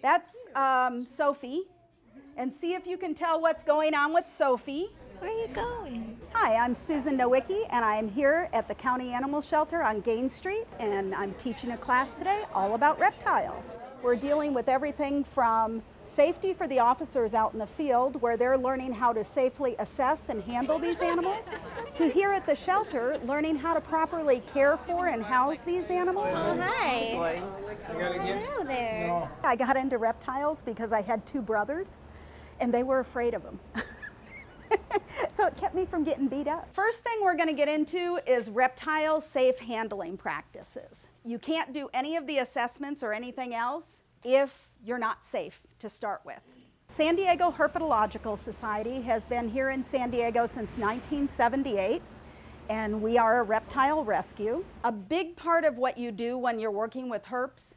That's Sophie. And see if you can tell what's going on with Sophie. Where are you going? Hi, I'm Susan Nowicki, and I'm here at the County Animal Shelter on Gain Street, and I'm teaching a class today all about reptiles. We're dealing with everything from safety for the officers out in the field, where they're learning how to safely assess and handle these animals, to here at the shelter, learning how to properly care for and house these animals. Oh, hi. Hello there. I got into reptiles because I had two brothers, and they were afraid of them. So it kept me from getting beat up. First thing we're going to get into is reptile safe handling practices. You can't do any of the assessments or anything else if you're not safe to start with. San Diego Herpetological Society has been here in San Diego since 1978, and we are a reptile rescue. A big part of what you do when you're working with herps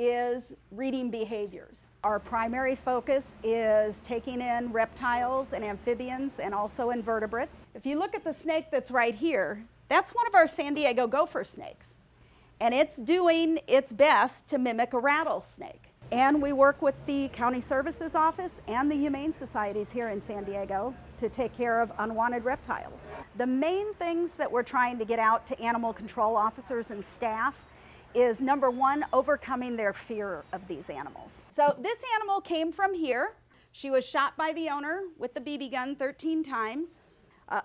is reading behaviors. Our primary focus is taking in reptiles and amphibians and also invertebrates. If you look at the snake that's right here, that's one of our San Diego gopher snakes. And it's doing its best to mimic a rattlesnake. And we work with the County Services Office and the Humane Societies here in San Diego to take care of unwanted reptiles. The main things that we're trying to get out to animal control officers and staff is, number one, overcoming their fear of these animals. So this animal came from here. She was shot by the owner with the BB gun 13 times.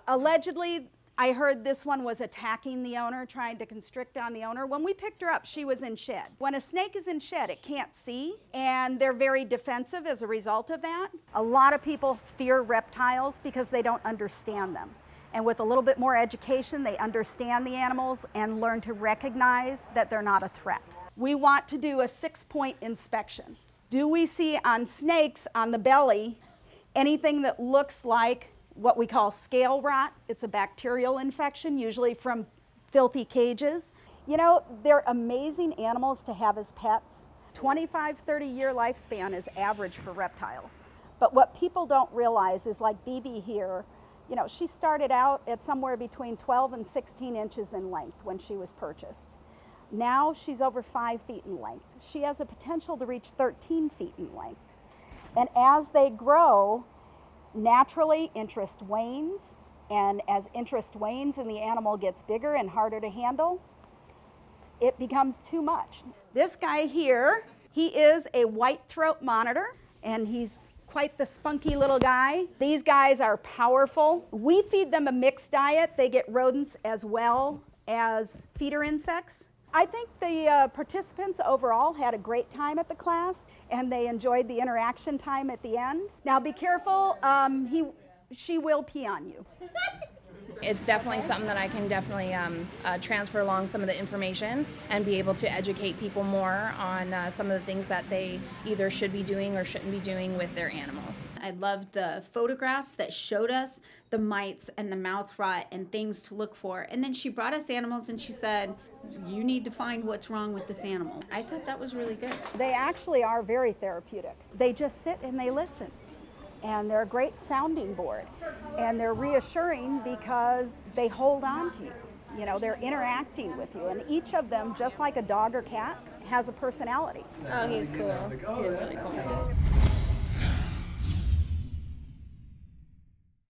Allegedly, I heard this one was attacking the owner, trying to constrict on the owner. When we picked her up, she was in shed. When a snake is in shed, it can't see, and they're very defensive as a result of that. A lot of people fear reptiles because they don't understand them. And with a little bit more education, they understand the animals and learn to recognize that they're not a threat. We want to do a 6-point inspection. Do we see on snakes on the belly anything that looks like what we call scale rot? It's a bacterial infection, usually from filthy cages. You know, they're amazing animals to have as pets. 25, 30-year lifespan is average for reptiles. But what people don't realize is, like BB here, you know, she started out at somewhere between 12 and 16 inches in length when she was purchased. Now she's over 5 feet in length. She has a potential to reach 13 feet in length. And as they grow, naturally interest wanes, and as interest wanes and the animal gets bigger and harder to handle, it becomes too much. This guy here, he is a white throat monitor, and he's quite the spunky little guy. These guys are powerful. We feed them a mixed diet. They get rodents as well as feeder insects. I think the participants overall had a great time at the class, and they enjoyed the interaction time at the end. Now be careful, she will pee on you. It's definitely something that I can definitely transfer along some of the information and be able to educate people more on some of the things that they either should be doing or shouldn't be doing with their animals. I loved the photographs that showed us the mites and the mouth rot and things to look for. And then she brought us animals and she said, you need to find what's wrong with this animal. I thought that was really good. They actually are very therapeutic. They just sit and they listen. And they're a great sounding board, and they're reassuring because they hold on to you. You know, they're interacting with you, and each of them, just like a dog or cat, has a personality. Oh, he's cool. He's really cool.